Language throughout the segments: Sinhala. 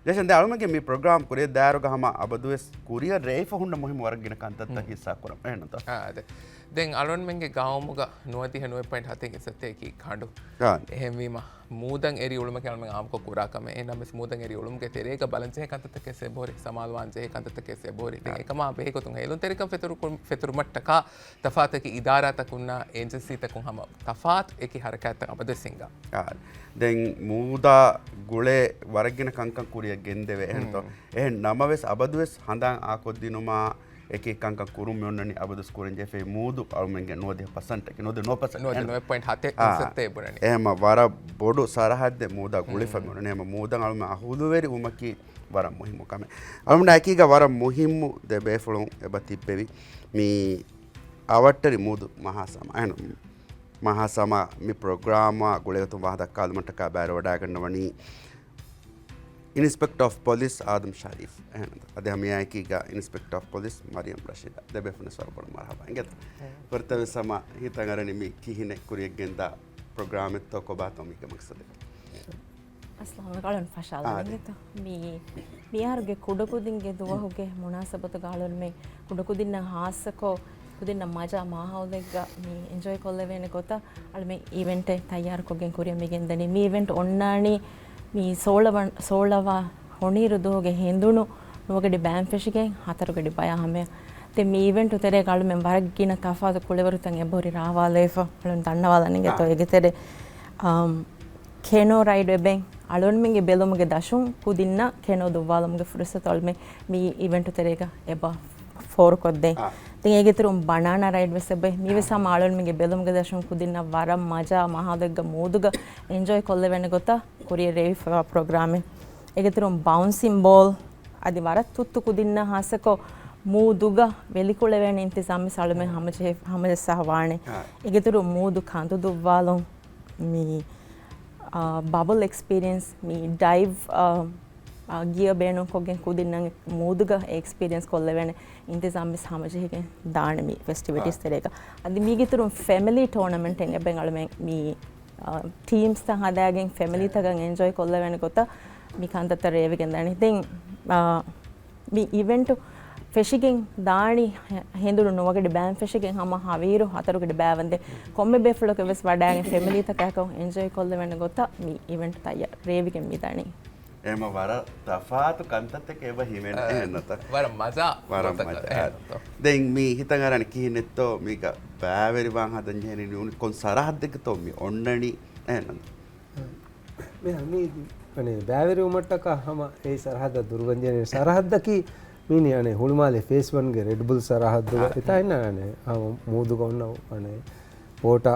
जैसे दे आलम के मी प्रोग्राम कुरे दारो का हम अबदुस कुरियर रेफ हुंड मुहिम वर्ग गिन कंतत हिस्सा करम एनत अदे दें अलोन मेंगे गांव मुगा 99.7 सत्ते की खांडो එහෙමවීම මූදන් එරි උළුම කියනම ආමක කුරාකම එනම මූදන් එරි උළුම ගේ තෙරේක බලන්සේ කන්තත කෙසේ බෝරි සමාල් වංජේ කන්තත කෙසේ බෝරි දෙ එකම බෙහෙකොතුන් හෙලුන් තෙරික ෆෙතුරු මට්ටක තෆාතක ඉදාරා තකුන්නා ඒජන්සි තකුන් හම තෆාත් ඒකි හරකත් අබදසිංගා දැන් මූදා ගුලේ වරගෙන කංකන් කුරිය ගෙන්දෙවේ එහෙන්තෝ එහෙන් නමවෙස් අබදුවෙස් හඳන් ආකොද්දිනුමා एक कंका कुरुम योन्ननी अबदस कुरें जेफे मूदु आलमेंगे 90% के 9% 9.7 सत्ते बुरनी एम वारा बोडो साराहद्दे मूदा गुलिफम योन्ने एम मूदा आलमे अहुलुवेरी उमकी वारा मुहिमु कमे आलमे नाकीगा वारा मुहिमु दे बेफुलुं एबतिप्पेवि मी आवट्टरी मूदु महासमा एन महासमा मी प्रोग्राम गुलेतु वाहदक्काल मटका बार वडा गन्नवनी inspector of police Adam Sharif अदे हम यहाँ की गा inspector of police Mariam Rasheeda दबे फुने स्वर बड़ मरहबा इंगे परतवे समा हितंगरनि मी किहिने कुरिय गेंदा प्रोग्राम तो को बातों मी के मकसद अस्सलाम वालेकुम फशाला इंगे तो मी यारगे कुडकुदिंगे दुवहुगे मुनासबत गालन में कुडकुदिन हासको कुदिन मजा माहौलेगा मी एंजॉय कोल्लेवेने गोता अल्मे इवेंट तैयार कोगे कुरिय मी गेंदनी मी इवेंट ओन्नानी मी सोळव ಹೊಣೀರುದೋಗೆ ಹಿಂದುಣು ನೋಗಡಿ ಬ್ಯಾನ್ ಫಿಶ್ಗೆ ಹತರುಗಡಿ ಬಯ ಹಮೆ ते मी इवेंट तेरे काल में वरगिन तफात कुलेवर तंगे बोरी रावालेफ अळन तन्नवालनिगे तो एगे तेरे खेनो राइड बें अळन मिंगे बेलुमगे दशुं कुदिन्न खेनो दुवालमगे फुरसत अळमे मी इवेंट तेरेगा एबा फोर कोद्दे ते एगे तेरे बनाना राइड वेसबे मी वेसा माळन मिंगे बेलुमगे दशुं कुदिन्न वरम मजा महादग्ग मूदुग एंजॉय कोल्लेवेने गोता कोरियर रेफ प्रोग्राम एगे तेरे बाउंसिंग बॉल अदि वरत तुत्तु कुदिन्न हासको ಮೂದುಗ ವೆಲಿಕುಳೆವೇನೆ ಇಂತಿಸಾಮಿ ಸಳಮೆ ಹಮಜೆ ಸಹವಾಣೆ ಎಗೆತರು ಮೂದು ಕಾಂತು ದುವ್ವಾಲು ಮೀ ಬಬಲ್ ಎಕ್ಸ್ಪೀರಿಯನ್ಸ್ ಮೀ ಡೈವ್ ಗಿಯ ಬೇಣು ಕೊಗೆ ಕುದಿನ್ನಂಗೆ ಮೂದುಗ ಎಕ್ಸ್ಪೀರಿಯನ್ಸ್ ಕೊಲ್ಲೆವೇನೆ ಇಂತಿಸಾಮಿ ಹಮಜೆಗೆ ದಾಣೆ ಮೀ ಫೆಸ್ಟಿವಿಟೀಸ್ ತೆರೆಗ ಅದು ಮೀಗೆತರು ಫ್ಯಾಮಿಲಿ ಟೂರ್ನಮೆಂಟ್ ಎಂಗೆ ಬೆಂಗಳಮೆ ಮೀ ಟೀಮ್ಸ್ ತ ಹದಾಗೆ ಫ್ಯಾಮಿಲಿ ತಗಂಗೆ ಎಂಜಾಯ್ ಕೊಲ್ಲೆವೇನೆ ಗೊತ್ತಾ ಮೀ ಕಾಂತತ್ತ ರೇವಿಗೆ ದಾಣೆ ದೆಂಗ್ ಮೀ ಇವೆಂಟು ಫೆಶಿಗೆಂ ದಾಣಿ ಹೆಂದುಳು ನೋವಗಡಿ ಬ್ಯಾನ್ ಫೆಶಿಗೆಂ ಹಮ ಹವೀರು ಹತರುಗಡಿ ಬ್ಯಾವಂದೆ ಕೊಮ್ಮೆ ಬೇಫುಳಕ್ಕೆ ವೆಸ್ ವಡಾಗೆ ಫ್ಯಾಮಿಲಿ ತಕಾಕ ಎಂಜಾಯ್ ಕೊಲ್ಲೆವೆನ ಗೊತ್ತಾ ಮೀ ಇವೆಂಟ್ ತಯ್ಯಾರ ರೇವಿಗೆ ಮೀ ದಾಣಿ එම වර තෆාතු කන්තත් එක එව හිමෙන එන්නත වර මසා දැන් මේ හිතන් අරන් කිහිනෙත්තෝ මේක බෑවරිවන් හදන් ජෙහෙනි උනි කොන් සරහද්දක තෝ මේ ඔන්නනි එන්නත මේ මේ අනේ බෑවරි උමට්ටක හම ඒ සරහද්ද දුර්ගන්ජනේ සරහද්දකි मीनी अने हुलमाले फेस वन के रेड बुल सरहद इता है ना अने मूदु को उन्ना अने पोटा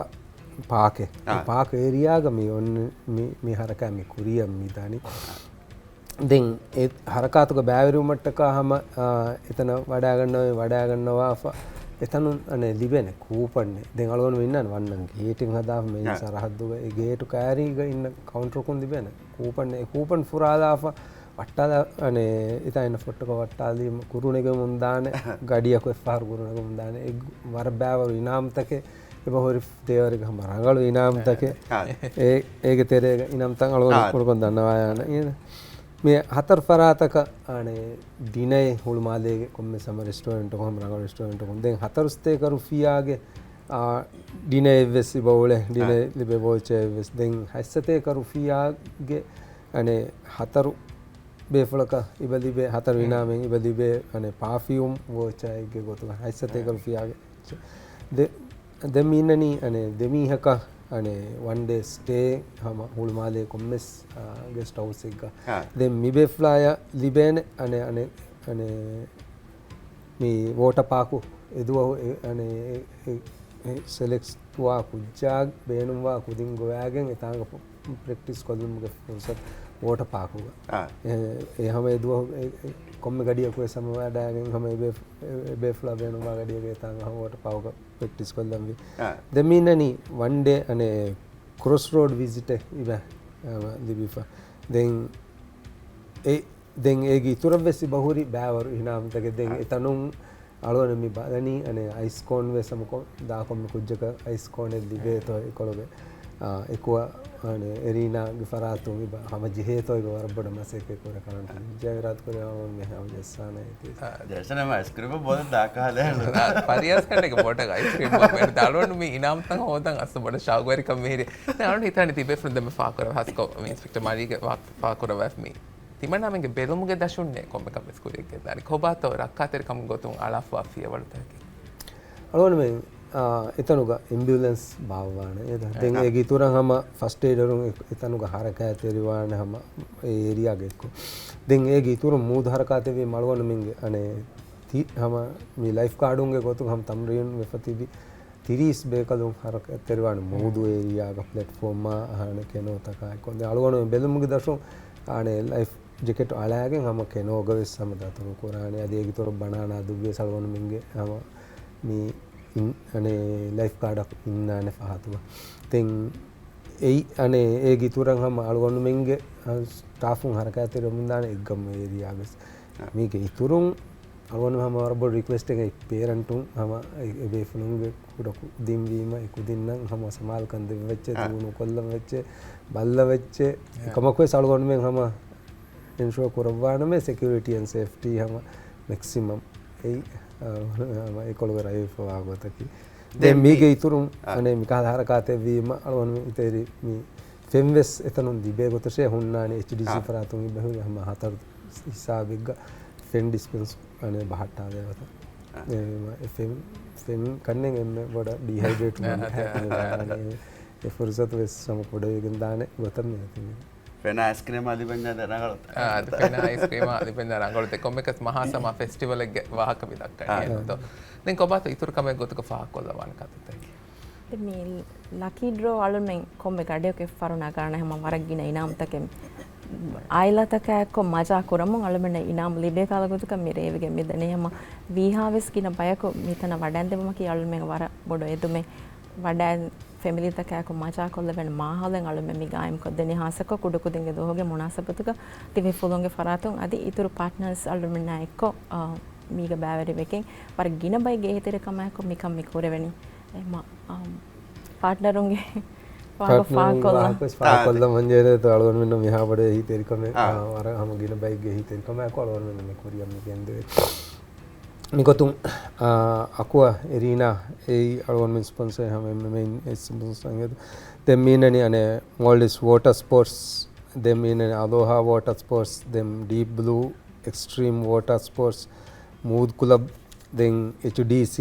पाके पाक एरिया का मी उन मी हरका मी कुरिया मी दानी दिन ए हरका तो का बैवरी मट्ट का हम इतना वडागन्नवा इतनु अने लिबे ने कूपन ने दिन अलोन विन्ना वन्नन गेटिंग हदा में सरहद ए गेट कैरी इन काउंटर को लिबे ने कूपन फुरादा वट्टाल अने इतना फोटो को वट्टाली कुरुने के मुंदाने गाड़िया को फार कुरुने के मुंदाने एक वार बैवर इनाम तके ये बहुत देवर के हमारा अगल इनाम तके एक तेरे इनाम तक अगल कुरुन धन्यवाद ना ये मैं हतर फरा तक अने दिने हुलमाले के कम समर रेस्टोरेंट को हम अगल रेस्टोरेंट को दें हतर उस्ते करू फी आगे दिने वेसी बोले दिने लिबे बोचे वेस दें हसते करू फी आगे अने हतर बेफलक इबलिबे हतर विनामे इबलिबे अने परफ्यूम वो चायगे गोतो हैसते कल्फी आगे दे मीननी अने देमी हक अने वन डे स्टे हम हुलमाले कोम्मेस गेस्ट हाउस का दे मिबे फ्लाया लिबेन अने अने अने मी वाटर पार्क एदुव अने सेलेक्ट वा कुजाग बेनुवा कुदिन गोयागे तांग प्रैक्टिस कोलुम के फुर्सत वाटर पार्क होगा ये हमें दो कम गाड़िया को ऐसा में डायगे हमें बेफ्ला बेनुमा गाड़िया के तांग हम वाटर पार्क का प्रैक्टिस कर लंबी दमीननी वन डे अने क्रॉस रोड विजिट इबा लिबिफा दें एगी तुरबेसी बहुरी बैवर इनाम तक दें इतनुं अळोने मी बादनी अने आइस कोन वे समको दाको में कुछ जगह आइस कोन लिबे तो इकोलोगे ఎక్కువ අනේ එරීනාගේ ෆරාතුන්ගේ හැම ජීහේතෝයි වරබඩ මැසේකේ කර කරන්ට ජයවිරාත් කරේ මේ හැම ජස්සානේ ජර්ෂනම අයිස්ක්‍රීම බොද දාකාලේ පරියාස් කන්නක පොට අයිස්ක්‍රීම් බොමෙන් දාලොන් මේ ඉනාම් තන් හොදන් අස්ස බඩ ශාගවරි කමෙහිරි දාලොන් හිතන්නේ තිබේ ෆ්‍රෙන්ඩ් දෙම ෆාකර හස්කෝ ඉන්ස්පෙක්ටර් මාරිගේ ෆාකර වැස් මේ තිමනාමගේ බෙලුමුගේ දශුන්නේ කොම්ම කමස් කුරියගේ දානි කොබාතෝ රක්කාතර කම් ගොතුන් අලාෆා ෆිය වලතකි අලෝන මේ එතනුග ඉම්බියුලන්ස් භාවවාන දෙන් ඒ ගිතුරන් හම ෆස්ට් ඒඩරුන් එතනුග හරකෑතෙරිවාන හම ඒරියාගෙක්කු දෙන් ඒ ගිතුරු මූද් හරකාතෙවී මළුවන මින්ගේ අනේ හම මේ ලයිෆ් කාඩුන්ගේ ගොතුන් හම තම්රියන් වෙෆතිබි තිරිස් බේකලුන් හරකෑතෙරිවාන මූදු ඒරියාග ප්ලට්ෆෝර්ම අහන කෙනෝ තකයි කොන්ද අලුවන බෙලුමුගේ දශුන් අනේ ලයිෆ් ජෙකෙට් අලාගෙන් හම කෙනෝග වෙස් සම දතුරු කුරානේ අදී ගිතුරු බනානා දුබ්බේ සලවන මින්ගේ හම මේ අනේ ලයිෆ් කාඩක් ඉන්නානේ පහතුව තෙන් ඒ අනේ ඒ ගිතුරන් හම අලුවන මින්ගේ ස්ටාෆුන් හරකෑතෙරිවාන දාන එක්ගම ඒරියාගස් මේක ඉතුරුන් අලුවන හම වරබ රික්වෙස්ට් එක පේරන්ටුන් හම ඒ ෆුනුන්ගේ කුඩකු දින්වීම ඉකුදින්නම් හම සමාල්කන් දෙවෙච්ච දුණු කොල්ලම් වෙච්ච බල්ල වෙච්ච එකමකෝ සලුවන මෙන් හම ඉන්ෂුව කරවාන මේ සිකියුරිටි ඇන්ඩ් සේෆ්ටි හම මැක්සිමම් ඒ ඒකොළොව රයිෆවාගතකි දැන් මේගේ ඉතුරුන් අනේ මිකාද හරකාතේ වීම අලුවන ඉතේරි මේ ෆෙම්වෙස් එතනුන් දිබේ ගොතසේ හුන්නානේ HDC ෆරාතුන් ඉබහුව හම හතර හිසාබෙග්ග ෆෙන් ඩිස්පෙන්ස් අනේ බහට්ටා දේවත ෆෙන් කන්නෙන් එන්න බොඩ ඩිහයිඩ්‍රේට් වෙනවා ඒ ෆුර්සත් වෙස් සම පොඩේකින් දානේ ගොතම නැතිනේ පෙන ඇස්ක්‍රීම අධිපඤ්ඤා දරගලොත් පෙන ඇස්ක්‍රීම අධිපඤ්ඤා රංගලොත් කොම්මකස් මහා සම ෆෙස්ටිවල් එක වාහක විදක් කන්නේ දැන් කොබාත ඉතුරු කමෙක් ගොතක ෆාක් කොල්ලවන කතතයි මේ ලකී ඩ්‍රෝ අලුමෙන් කොම්මෙ ගඩියක ෆරුණා කරන හැම මරක් ගින ඉනාම් තකෙම් ආයිලතකෑක්කො මජා කරමුන් අලුමෙන ඉනාම් ලිබේ කාලගොතක මිරේවිගේ මෙදනේ හැම වීහාවෙස් කින බයකො මිතන වඩන් දෙමම කි අලුමෙන් වර බොඩ එදුමේ වඩන් ෆැමිලි තකෑකො මජා කොල්ලවෙන මාහලෙන් අලුමෙ මිගායම් කොද්දෙනි හාසක කුඩකුදින්ගේ දෝහගේ මුනාසබතුක තිවේ ෆුලොන්ගේ ෆරාතුන් අදි ඉතුරු පාර්ට්නර්ස් අලුමෙන් එක්ක මීග බෑවරි වෙකෙන් වර ගින බයි ගේ හිතර කමයක මිකම් මිකුරෙවෙනි එම පාර්ට්නරුන්ගේ පාකොල්ල මංජේර අලුවන් මෙන්න මෙහා බඩේ හිතෙරිකම වර හම ගින බයි ගේ හිතෙරිකම අලුවන් මෙන්න මේ කොරියම් කියන්නේ නිකොතුන් අකුව එරීනා ඒ අලුවන් මෙන් ස්පොන්සර් හැම මෙන් ස්පොන්සර් සංගත දෙම් මීනනි අනේ මොල්ඩස් වෝටර් ස්පෝර්ට්ස් දෙම් මීනනි අලෝහා වෝටර් ස්පෝර්ට්ස් දෙම් deep blue extreme water sports mood club then HDC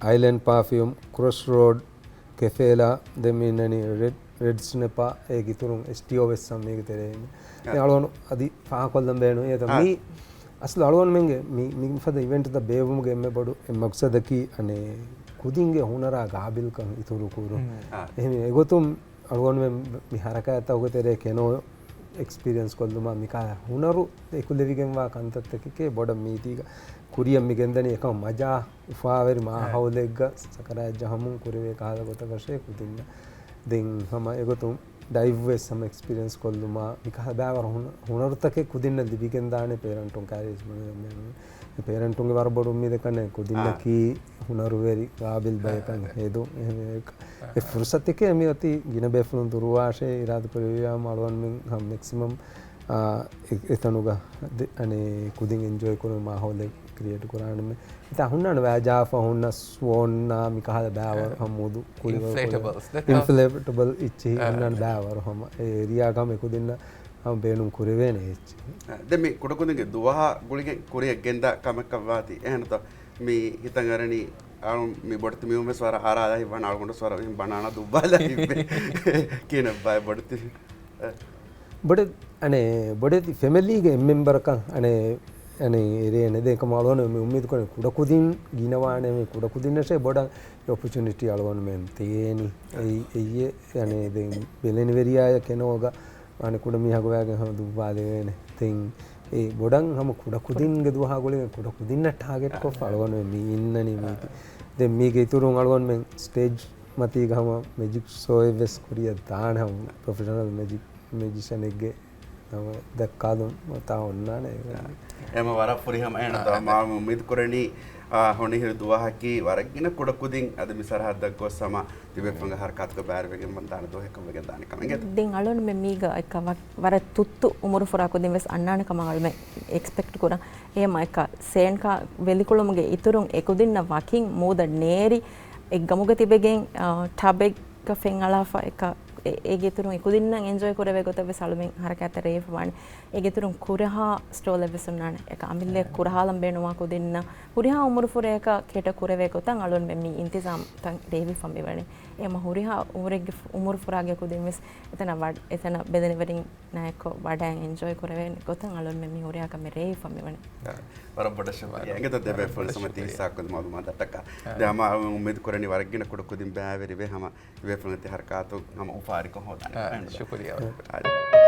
Island Perfume Crossroad Cafela දෙමිනනි red snapper ඒ ගිතුරුන් STO වෙස් සම්මේක තෙරෙන්නේ ඒ අලුවන් අදි පහ කොල්ලම් බේනෝ ඒ තමයි අසල අලුවන් මෙන්ගේ මි ෆද ඉවෙන්ට් ද බේවුමුගේ එම්මෙ බඩු මක්සදකි අනේ කුදින්ගේ හුනරා ගාබිල්කම් ඉතුරු කුරු එහෙම ඒගොතුම් අලුවන් මෙ මි හරකයත ඔගතෙරේ කෙනෝ එක්ස්පීරියන්ස් කොල්ලුමා මිකා හුනරු එකුලෙවිගෙන් වා කන්තත්තකේ බොඩ මීතිග ಕುರಿಯಂ ಮಿಗೆಂದನಿ ಏಕ ಮಜಾ ಉಫಾವೆರಿ ಮಾ ಹೌಲೆಗ್ಗ ಸಕರ ಜಹಮುಂ ಕುರಿವೆ ಕಾಲ ಗೊತ ಕಶೆ ಕುದಿನ್ನ ದೆನ್ ಹಮ ಎಗೊತು ಡೈವ್ ವೆ ಸಮ ಎಕ್ಸ್ಪೀರಿಯನ್ಸ್ ಕೊಲ್ಲುಮಾ ವಿಕಾ ಬಾವರ ಹುನರುತಕೆ ಕುದಿನ್ನ ದಿಬಿಗೆಂದಾನೆ ಪೇರೆಂಟುಂ ಕ್ಯಾರೇಜ್ ಮನೆ ಪೇರೆಂಟುಂಗೆ ವರಬಡು ಉಮ್ಮಿದೆ ಕನೆ ಕುದಿನ್ನ ಕಿ ಹುನರುವೆರಿ ಕಾಬಿಲ್ ಬಯಕಂ ಹೇದು ಎ ಫುರ್ಸತಿಕೆ ಮಿ ಅತಿ ಗಿನ ಬೇಫುನ್ ತುರುವಾಶೆ ಇರಾದ ಪರಿಯಾ ಮಾಳವನ್ ಮಿನ್ ಹಮ್ ಮ್ಯಾಕ್ಸಿಮಮ್ එතනුග අනේ කුදින් එන්ජොයි කරන මාහොලේ ක්‍රියේට් කරානම ඉතින් හුන්නන වැජාෆ හුන්න ස්වෝන්නා මිකහද බෑවර හමුදු ඉන්ෆ්ලේටබල් ඉච්චි හුන්නන බෑවර හම ඒරියා ගම කුදින්න හම බේනුම් කුරේවේනේ ඉච්චි දැන් මේ කුඩකුදින්ගේ දුවහ ගුලිගේ කුරිය ගෙන්ද කමක් කවාති එහෙනත මේ හිතන් අරණි මේ බොඩති මියුමස් වර ආරාදයි වන අල්ගොන්ඩ ස්වර බනානා දුබ්බාලා ඉබ්බේ කියන බය බොඩති බොඩ අනේ බොඩති ෆැමිලිගේ මෙම්බර්කම් අනේ අනේ රේනේ දෙක මාළවන මේ උම්මීද කරන කුඩකුදින් ගිනවානේ මේ කුඩකුදින්නසේ බොඩ ඔපචුනිටි අලවන මෙන් තේනි එයි අනේ දෙන් බෙලෙනි වෙරියාය කෙනෝග අනේ කුඩ මිහග වෑගෙන හම දුබ්බාලේ වෙනේ තින් ඒ බොඩන් හම කුඩකුදින්ගේ දුවහ ගොලේ කුඩකුදින්න ටාගට් කො අලවන මේ ඉන්නනි මේ දැන් මේගේ ඉතුරුන් අලවන මෙන් ස්ටේජ් මතී ගහම මැජික් ෂෝ එවස් කුරිය දාන හම ප්‍රොෆෙෂනල් මැජික් මෙජිෂන් එකගේ දැක්කාදුම් තා ඔන්නානේ එම වර පුරිහම එන මාම උම්මීද කරණී හොනිහිරු දුවහකි වරගින කුඩකුදින් අද මිසරහද්දක් ගොස් සම තිබෙපංග හරකත්ක බෑරවගෙන් මන්දාන දොහෙකමගෙන් දාන කමගෙන් දෙන් අලොන් මෙ මීග එක වර තුත්තු උමුරු ෆොරාකුදින් වෙස් අන්නාන කමගල්ම එක්ස්පෙක්ට් කරා එහෙම එක සේන්කා වෙලිකුළුමගේ ඉතුරුන් එකුදින්න වකින් මූද නේරි එක් ගමුග තිබෙගෙන් ටබෙක් ෆෙන් අලාෆා එක ඒගෙතුරුන් ඉකුදින්න එන්ජොයි කරවේ ගොත වෙස් අලුමෙන් හරකත රේෆ වань ඒගෙතුරුන් කුරහා ස්ටෝල් වෙසුන්නාන එක අමිල්ලේ කුරහාලම් බේනවා කුදින්න හුරිහා උමුරු ෆොරේක කෙට කරවේ ගොතන් අලොන් මෙ මී ඉන්තිසාම් තන් දේවි ෆම්බි වනේ එම හුරිහා උමුරෙගේ උමුරු ෆොරාගේ කුදින් වෙස් එතන බෙදෙන වරින් නායක වඩාන් එන්ජොයි කරවේ ගොතන් අලොන් මෙ මී හුරිහා කම රේ ෆම්බි වනේ වරබඩ ශුක්‍රියා එංගත දෙබේ ෆොල් සමති ඉස්සක්කද මාදුමාදටක දම උම්මීද කරණී වරගින කුඩකුදින් බෑවෙරි වේ හම වේ ෆොල්නති හරකාතු හම උපාරික හොදාන शुक्रिया